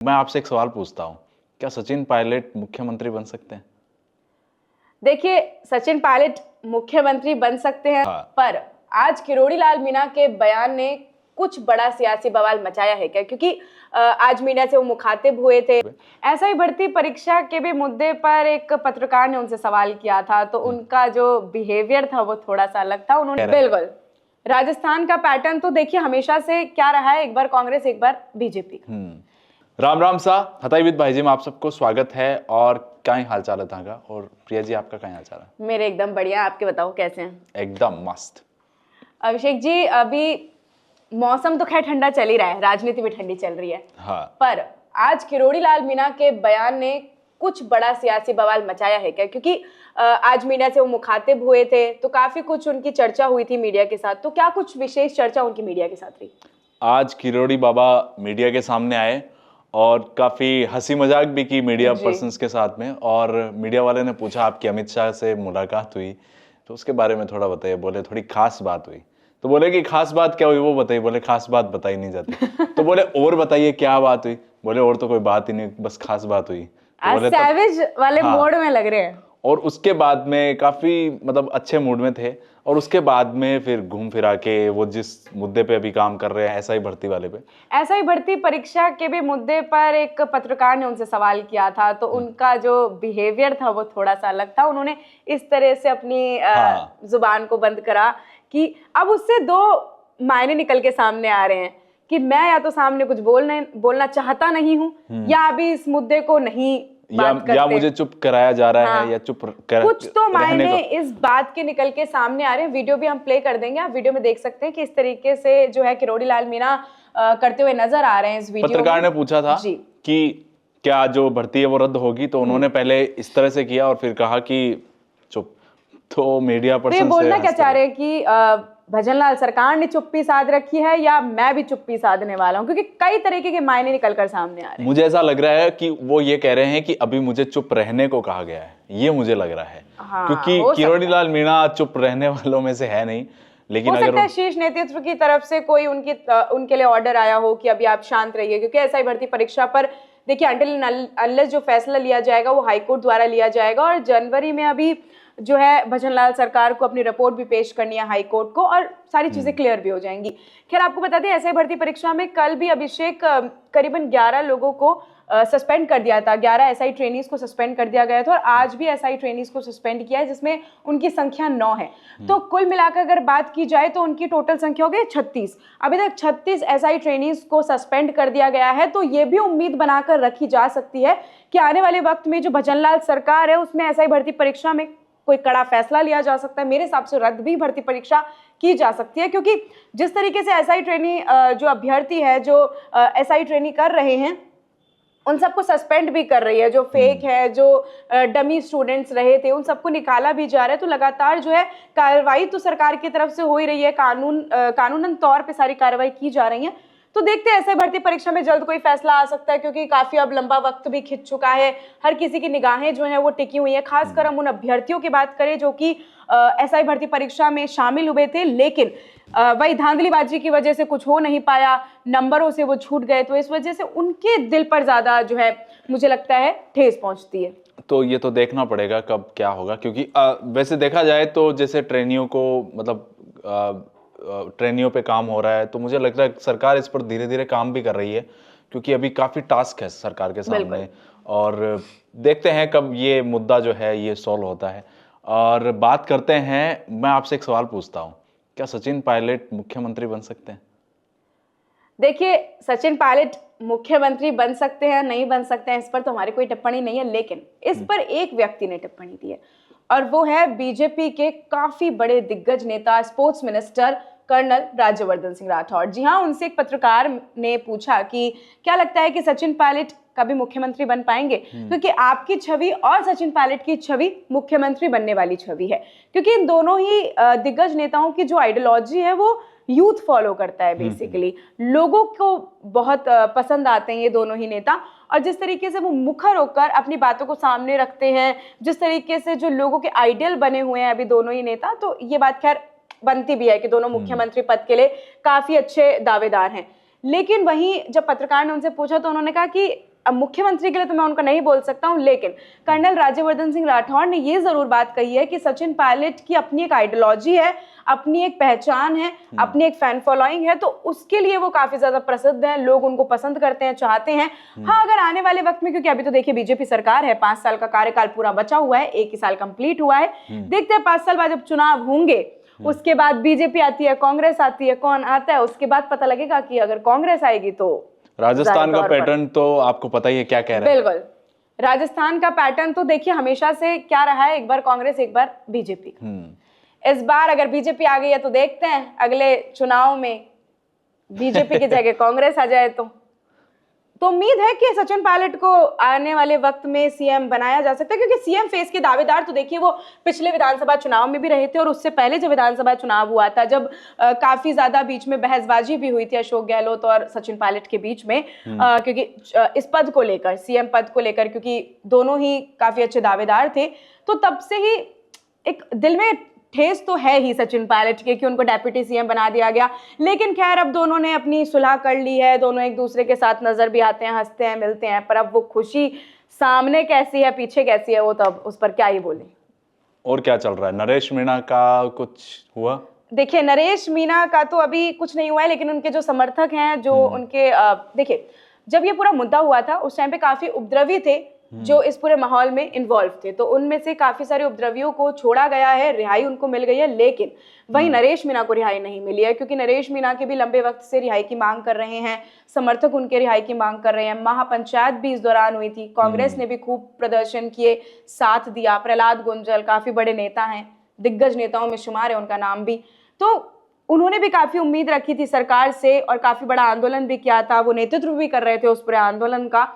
मैं आपसे एक सवाल पूछता हूँ, क्या सचिन पायलट मुख्यमंत्री बन सकते हैं? देखिए, सचिन पायलट मुख्यमंत्री बन सकते हैं, हाँ। पर आज किरोड़ी लाल मीणा के बयान ने कुछ बड़ा सियासी बवाल मचाया है क्या? क्योंकि आज मीडिया से वो मुखातिब हुए थे। ऐसा ही भर्ती परीक्षा के भी मुद्दे पर एक पत्रकार ने उनसे सवाल किया था, तो उनका जो बिहेवियर था वो थोड़ा सा अलग था। उन्होंने बिल्कुल राजस्थान का पैटर्न तो देखिए हमेशा से क्या रहा है, एक बार कांग्रेस एक बार बीजेपी। राम राम सा हताईविद भाई जी में आप सबको स्वागत है। और क्या ही हाल चाल है तांगा? और प्रिया जी आपका क्या हाल चाल है? मेरे एकदम बढ़िया, आपके बताओ कैसे हैं? एकदम मस्त। अभिषेक जी, अभी मौसम तो खैर ठंडा चल ही रहा है, राजनीति भी ठंडी चल रही है। हाँ। पर आज किरोड़ी लाल मीणा के बयान ने कुछ बड़ा सियासी बवाल मचाया है क्या? क्योंकि आज मीडिया से वो मुखातिब हुए थे, तो काफी कुछ उनकी चर्चा हुई थी मीडिया के साथ। तो क्या कुछ विशेष चर्चा उनकी मीडिया के साथ रही? आज किरोड़ी बाबा मीडिया के सामने आए और काफी हंसी मजाक भी की मीडिया पर्सन्स के साथ में। और मीडिया वाले ने पूछा आपकी अमित शाह से मुलाकात हुई, तो उसके बारे में थोड़ा बताइए। बोले थोड़ी खास बात हुई। तो बोले कि खास बात क्या हुई वो बताइए। बोले खास बात बताई नहीं जाती। तो बोले और बताइए क्या बात हुई? बोले और तो कोई बात ही नहीं, बस खास बात हुई। तो बोले सैवेज वाले मोड में लग रहे हैं। और उसके बाद में काफी मतलब अच्छे मूड में थे। और उसके बाद में फिर घूम फिरा के वो जिस मुद्दे पे अभी काम कर रहे हैं, ऐसा ही भर्ती वाले पे, ऐसा ही भर्ती परीक्षा के भी मुद्दे पर एक पत्रकार ने उनसे सवाल किया था, तो उनका जो बिहेवियर था वो थोड़ा सा अलग था। उन्होंने इस तरह से अपनी जुबान को बंद करा कि अब उससे दो मायने निकल के सामने आ रहे हैं कि मैं या तो सामने कुछ बोलना चाहता नहीं हूँ, या अभी इस मुद्दे को नहीं या मुझे चुप कराया जा रहा है, या कुछ तो मायने इस बात के निकल के सामने आ रहे हैं। वीडियो भी हम प्ले कर देंगे, आप वीडियो में देख सकते हैं कि इस तरीके से जो है किरोड़ी लाल मीणा करते हुए नजर आ रहे हैं इस वीडियो में। पत्रकार ने पूछा था कि क्या जो भर्ती है वो रद्द होगी, तो उन्होंने पहले इस तरह से किया और फिर कहा कि चुप। तो मीडिया पर्सन बोलना क्या चाह रहे हैं कि भजनलाल सरकार ने चुप्पी साध रखी है या मैं भी चुप्पी साधने वाला हूं? क्योंकि कई तरीके के मायने निकल कर सामने आ रहे हैं। मुझे ऐसा लग रहा है कि वो ये कह रहे हैं कि अभी मुझे चुप रहने को कहा गया है, ये मुझे लग रहा है। क्योंकि किरोड़ी लाल मीणा चुप रहने वालों में से है नहीं। लेकिन हो सकता है शीर्ष नेतृत्व की तरफ से कोई उनके लिए ऑर्डर आया हो कि अभी आप शांत रहिए। क्योंकि एसआई भर्ती परीक्षा पर देखिए अनटिल अनलेस जो फैसला लिया जाएगा वो हाईकोर्ट द्वारा लिया जाएगा, और जनवरी में अभी जो है भजनलाल सरकार को अपनी रिपोर्ट भी पेश करनी है हाईकोर्ट को, और सारी चीजें क्लियर भी हो जाएंगी। खैर आपको बता दें, एसआई भर्ती परीक्षा में कल भी अभिषेक करीबन 11 लोगों को सस्पेंड कर दिया था। 11 एसआई ट्रेनीज को सस्पेंड कर दिया गया था, और आज भी एसआई ट्रेनीज को सस्पेंड किया है, जिसमें उनकी संख्या 9 है। तो कुल मिलाकर अगर बात की जाए तो उनकी टोटल संख्या हो गई 36। अभी तक 36 एसआई ट्रेनीज को सस्पेंड कर दिया गया है। तो ये भी उम्मीद बनाकर रखी जा सकती है कि आने वाले वक्त में जो भजनलाल सरकार है उसमें एसआई भर्ती परीक्षा में कोई कड़ा फैसला लिया जा सकता है। मेरे हिसाब से रद्द भी भर्ती परीक्षा की जा सकती है, क्योंकि जिस तरीके से एसआई ट्रेनी जो अभ्यर्थी है, जो एसआई ट्रेनी कर रहे हैं, उन सबको सस्पेंड भी कर रही है। जो फेक है, जो डमी स्टूडेंट्स रहे थे, उन सबको निकाला भी जा रहा है। तो लगातार जो है कार्रवाई तो सरकार की तरफ से हो ही रही है, कानूनन तौर पे सारी कार्रवाई की जा रही है। तो देखते हैं एसआई भर्ती परीक्षा में जल्द कोई फैसला आ सकता है, क्योंकि काफी अब लंबा वक्त भी खिंच चुका है। हर किसी की निगाहें जो है वो टिकी हुई है। खासकर हम उन अभ्यर्थियों की बात करें जो कि एसआई भर्ती परीक्षा में शामिल हुए थे, लेकिन वही धांधलीबाजी की वजह से कुछ हो नहीं पाया, नंबरों से वो छूट गए। तो इस वजह से उनके दिल पर ज्यादा जो है मुझे लगता है ठेस पहुंचती है। तो ये तो देखना पड़ेगा कब क्या होगा। क्योंकि वैसे देखा जाए तो जैसे ट्रेनियों को मतलब ट्रेनियों पे काम हो रहा है, तो मुझे लगता है सरकार इस पर धीरे धीरे काम भी कर रही है, क्योंकि अभी काफी टास्क है सरकार के सामने। और देखते हैं कब ये मुद्दा जो है ये सॉल्व होता है। और बात करते हैं, मैं आपसे एक सवाल पूछता हूँ, क्या सचिन पायलट मुख्यमंत्री बन सकते हैं? देखिए, सचिन पायलट मुख्यमंत्री बन सकते हैं नहीं बन सकते हैं, इस पर तो हमारी कोई टिप्पणी नहीं है। लेकिन इस पर एक व्यक्ति ने टिप्पणी दी है, और वो है बीजेपी के काफी बड़े दिग्गज नेता, sports minister colonel Rajyavardhan Singh Rathore. जी हाँ, उनसे एक पत्रकार ने पूछा कि क्या लगता है कि सचिन पायलट कभी मुख्यमंत्री बन पाएंगे? क्योंकि आपकी छवि और सचिन पायलट की छवि मुख्यमंत्री बनने वाली छवि है, क्योंकि इन दोनों ही दिग्गज नेताओं की जो आइडियोलॉजी है वो यूथ फॉलो करता है। बेसिकली लोगों को बहुत पसंद आते हैं ये दोनों ही नेता, और जिस तरीके से वो मुखर होकर अपनी बातों को सामने रखते हैं, जिस तरीके से जो लोगों के आइडियल बने हुए हैं अभी दोनों ही नेता, तो ये बात खैर बनती भी है कि दोनों मुख्यमंत्री पद के लिए काफी अच्छे दावेदार हैं। लेकिन वहीं जब पत्रकार ने उनसे पूछा तो उन्होंने कहा कि अब मुख्यमंत्री के लिए तो मैं उनका नहीं बोल सकता हूं, लेकिन कर्नल राज्यवर्धन सिंह राठौड़ ने ये जरूर बात कही है कि सचिन पायलट की अपनी एक आइडियोलॉजी है, अपनी एक पहचान है, अपनी एक फैन फॉलोइंग है, तो उसके लिए वो काफी ज्यादा प्रसिद्ध है, लोग उनको पसंद करते हैं, चाहते हैं। हाँ, अगर आने वाले वक्त में, क्योंकि अभी तो देखिए बीजेपी सरकार है, 5 साल का कार्यकाल पूरा बचा हुआ है, 1 ही साल कंप्लीट हुआ है, देखते हैं 5 साल बाद जब चुनाव होंगे, उसके बाद बीजेपी आती है, कांग्रेस आती है, कौन आता है, उसके बाद पता लगेगा कि अगर कांग्रेस आएगी तो राजस्थान का पैटर्न तो आपको पता ही है क्या कह रहा है। बिल्कुल, राजस्थान का पैटर्न तो देखिए हमेशा से क्या रहा है, एक बार कांग्रेस एक बार बीजेपी। इस बार अगर बीजेपी आ गई है तो देखते हैं अगले चुनाव में बीजेपी की जगह कांग्रेस आ जाए तो उम्मीद है कि सचिन पायलट को आने वाले वक्त में सीएम बनाया जा सकता है, क्योंकि सीएम फेस के दावेदार तो देखिए वो पिछले विधानसभा चुनाव में भी रहे थे, और उससे पहले जो विधानसभा चुनाव हुआ था, जब काफी ज्यादा बीच में बहसबाजी भी हुई थी अशोक गहलोत और सचिन पायलट के बीच में, क्योंकि इस पद को लेकर, सीएम पद को लेकर, क्योंकि दोनों ही काफी अच्छे दावेदार थे, तो तब से ही एक दिल में ठेस तो है ही सचिन पायलट के कि उनको डेप्यूटी सीएम बना दिया गया। लेकिन खैर अब दोनों ने अपनी सुलह कर ली है, दोनों एक दूसरे के साथ नजर भी आते हैं, हंसते हैं, मिलते हैं, पर अब वो खुशी सामने कैसी है, पीछे कैसी है, वो तो अब उस पर क्या ही बोले। और क्या चल रहा है? नरेश मीणा का कुछ हुआ? देखिए, नरेश मीणा का तो अभी कुछ नहीं हुआ है, लेकिन उनके जो समर्थक हैं, जो उनके देखिए जब ये पूरा मुद्दा हुआ था उस टाइम पे काफी उपद्रवी थे जो इस पूरे माहौल में इन्वॉल्व थे, तो उनमें से काफी सारे उपद्रवियों को छोड़ा गया है, रिहाई उनको मिल गई है, लेकिन वही नरेश मीणा को रिहाई नहीं मिली है, क्योंकि नरेश मीणा के भी लंबे वक्त से रिहाई की मांग कर रहे हैं, समर्थक उनके रिहाई की मांग कर रहे हैं। महापंचायत भी इस दौरान हुई थी, कांग्रेस ने भी खूब प्रदर्शन किए, साथ दिया। प्रहलाद गुंजल काफी बड़े नेता हैं, दिग्गज नेताओं में शुमार है उनका नाम भी, तो उन्होंने भी काफी उम्मीद रखी थी सरकार से और काफी बड़ा आंदोलन भी किया था, वो नेतृत्व भी कर रहे थे उस पूरे आंदोलन का।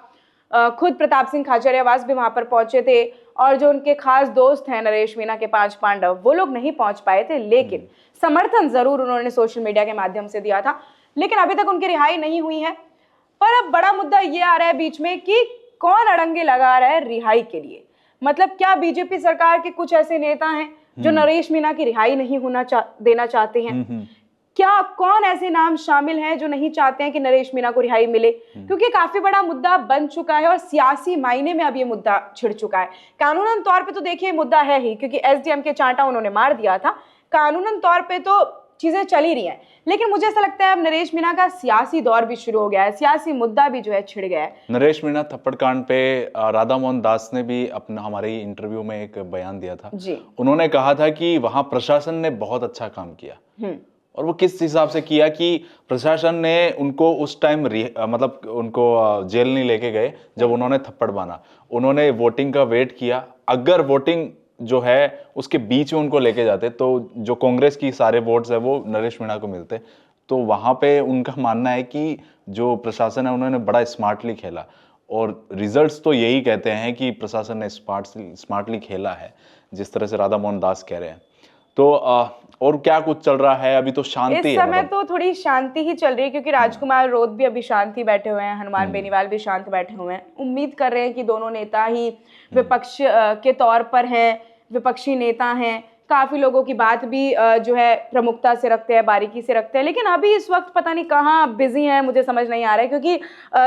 खुद प्रताप सिंह खाचरियावास भी वहां पर पहुंचे थे, और जो उनके खास दोस्त हैं नरेश मीणा के 5 पांडव, वो लोग नहीं पहुंच पाए थे, लेकिन समर्थन जरूर उन्होंने सोशल मीडिया के माध्यम से दिया था। लेकिन अभी तक उनकी रिहाई नहीं हुई है। पर अब बड़ा मुद्दा ये आ रहा है बीच में कि कौन अड़ंगे लगा रहा है रिहाई के लिए। मतलब क्या बीजेपी सरकार के कुछ ऐसे नेता हैं जो नरेश मीणा की रिहाई नहीं देना चाहते हैं? क्या कौन ऐसे नाम शामिल हैं जो नहीं चाहते हैं कि नरेश मीणा को रिहाई मिले? क्योंकि काफी बड़ा मुद्दा बन चुका है और सियासी मायने में अब ये मुद्दा छिड़ चुका है। कानूनन तौर पे तो देखिए मुद्दा है ही, क्योंकि एसडीएम के चांटा उन्होंने मार दिया था, कानूनन तौर पे तो चीजें चल ही रही हैं, लेकिन मुझे ऐसा लगता है अब नरेश मीणा का सियासी दौर भी शुरू हो गया है, सियासी मुद्दा भी जो है छिड़ गया है। नरेश मीणा थप्पड़ कांड पे राधा मोहन दास ने भी अपना हमारे इंटरव्यू में एक बयान दिया था जी। उन्होंने कहा था कि वहां प्रशासन ने बहुत अच्छा काम किया, और वो किस हिसाब से किया कि प्रशासन ने उनको उस टाइम मतलब उनको जेल नहीं लेके गए जब उन्होंने थप्पड़ मारा, उन्होंने वोटिंग का वेट किया। अगर वोटिंग जो है उसके बीच में उनको लेके जाते तो जो कांग्रेस की सारे वोट्स है वो नरेश मीणा को मिलते। तो वहां पे उनका मानना है कि जो प्रशासन है उन्होंने बड़ा स्मार्टली खेला, और रिजल्ट्स तो यही कहते हैं कि प्रशासन ने स्मार्टली खेला है, जिस तरह से राधा मोहन दास कह रहे हैं। तो और क्या कुछ चल रहा है? अभी तो शांति इस समय तो थोड़ी शांति ही चल रही है, क्योंकि राजकुमार रोध भी अभी शांति बैठे हुए हैं, हनुमान बेनीवाल भी शांत बैठे हुए हैं। उम्मीद कर रहे हैं कि दोनों नेता ही विपक्ष के तौर पर हैं, विपक्षी नेता हैं, काफी लोगों की बात भी जो है प्रमुखता से रखते हैं, बारीकी से रखते हैं, लेकिन अभी इस वक्त पता नहीं कहाँ बिजी हैं, मुझे समझ नहीं आ रहा है, क्योंकि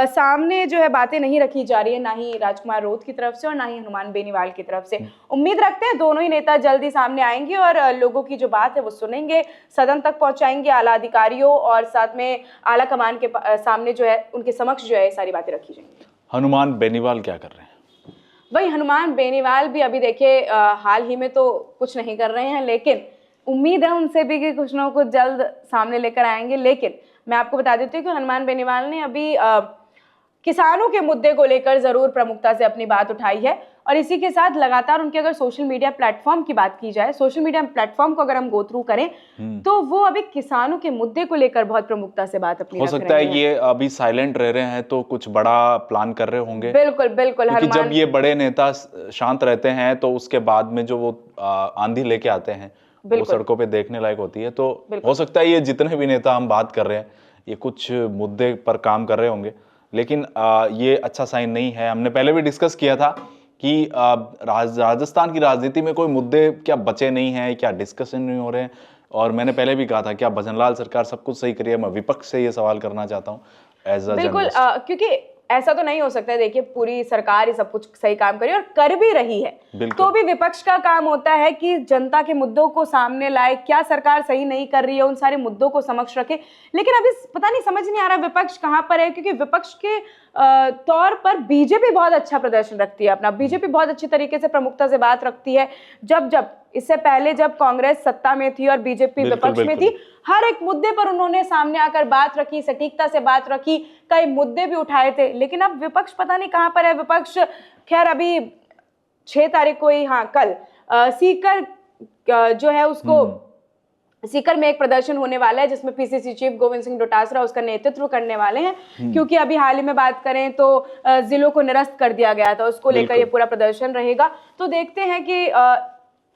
सामने जो है बातें नहीं रखी जा रही है, ना ही राजकुमार रोध की तरफ से और ना ही हनुमान बेनीवाल की तरफ से। उम्मीद रखते हैं दोनों ही नेता जल्दी सामने आएंगे और लोगों की जो बात है वो सुनेंगे, सदन तक पहुंचाएंगे, आला अधिकारियों और साथ में आला कमान के सामने जो है उनके समक्ष जो है ये सारी बातें रखी जाएंगी। हनुमान बेनीवाल क्या कर रहे हैं? वही हनुमान बेनीवाल भी अभी देखिए हाल ही में तो कुछ नहीं कर रहे हैं, लेकिन उम्मीद है उनसे भी कि कुछ ना कुछ जल्द सामने लेकर आएंगे। लेकिन मैं आपको बता देती हूँ कि हनुमान बेनीवाल ने अभी किसानों के मुद्दे को लेकर जरूर प्रमुखता से अपनी बात उठाई है, और इसी के साथ लगातार उनके अगर सोशल मीडिया प्लेटफॉर्म की बात की जाए, सोशल मीडिया प्लेटफॉर्म को अगर हम गो थ्रू करें तो वो अभी किसानों के मुद्दे को लेकर बहुत प्रमुखता से बात अपनी हो सकता है ये अभी साइलेंट रह रहे हैं तो कुछ बड़ा प्लान कर रहे होंगे। बिल्कुल बिल्कुल, क्योंकि जब ये बड़े नेता शांत रहते हैं तो उसके बाद में जो वो आंधी लेके आते हैं वो सड़कों पे देखने लायक होती है। तो हो सकता है ये जितने भी नेता हम बात कर रहे हैं ये कुछ मुद्दे पर काम कर रहे होंगे, लेकिन ये अच्छा साइन नहीं है। हमने पहले भी डिस्कस किया था कि राजस्थान की राजनीति में कोई मुद्दे क्या बचे नहीं हैं, क्या डिस्कशन नहीं हो रहे हैं, और मैंने पहले भी कहा था क्या भजनलाल सरकार सब कुछ सही करिए। मैं विपक्ष से ये सवाल करना चाहता हूँ एज अ बिल्कुल, क्योंकि ऐसा तो नहीं हो सकता है, देखिए पूरी सरकार ही सब कुछ सही काम करी और कर भी रही है, तो भी विपक्ष का काम होता है कि जनता के मुद्दों को सामने लाए, क्या सरकार सही नहीं कर रही है उन सारे मुद्दों को समक्ष रखे। लेकिन अभी पता नहीं, समझ नहीं आ रहा विपक्ष कहां पर है, क्योंकि विपक्ष के तौर पर बीजेपी बहुत अच्छा प्रदर्शन रखती है अपना, बीजेपी बहुत अच्छी तरीके से प्रमुखता से बात रखती है। जब इससे पहले जब कांग्रेस सत्ता में थी और बीजेपी विपक्ष में थी, हर एक मुद्दे पर उन्होंने सामने आकर बात रखी, सटीकता से बात रखी, कई मुद्दे भी उठाए थे। लेकिन अब विपक्ष पता नहीं कहां पर है। विपक्ष खैर अभी 6 तारीख को ही, हाँ कल सीकर जो है उसको सीकर में एक प्रदर्शन होने वाला है जिसमें पीसीसी चीफ गोविंद सिंह डोटासरा उसका नेतृत्व करने वाले हैं, क्योंकि अभी हाल ही में बात करें तो जिलों को निरस्त कर दिया गया था, उसको लेकर ये पूरा प्रदर्शन रहेगा। तो देखते हैं कि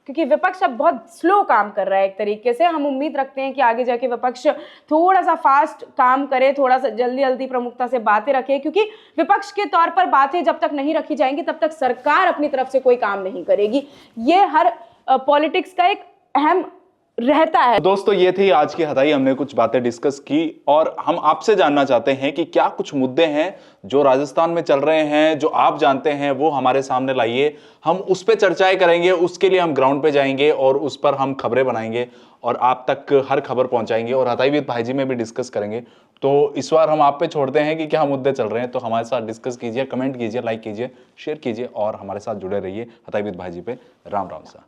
क्योंकि विपक्ष अब बहुत स्लो काम कर रहा है एक तरीके से, हम उम्मीद रखते हैं कि आगे जाके विपक्ष थोड़ा सा फास्ट काम करे, थोड़ा सा जल्दी जल्दी प्रमुखता से बातें रखे, क्योंकि विपक्ष के तौर पर बातें जब तक नहीं रखी जाएंगी तब तक सरकार अपनी तरफ से कोई काम नहीं करेगी। ये हर पॉलिटिक्स का एक अहम रहता है। दोस्तों ये थी आज की हथाई, हमने कुछ बातें डिस्कस की और हम आपसे जानना चाहते हैं कि क्या कुछ मुद्दे हैं जो राजस्थान में चल रहे हैं जो आप जानते हैं, वो हमारे सामने लाइए, हम उस पर चर्चाएं करेंगे। उसके लिए हम ग्राउंड पे जाएंगे और उस पर हम खबरें बनाएंगे और आप तक हर खबर पहुंचाएंगे और हथाई विद भाईजी में भी डिस्कस करेंगे। तो इस बार हम आप पे छोड़ते हैं कि क्या मुद्दे चल रहे हैं, तो हमारे साथ डिस्कस कीजिए, कमेंट कीजिए, लाइक कीजिए, शेयर कीजिए और हमारे साथ जुड़े रहिए हथाई विद भाईजी पे। राम राम सा।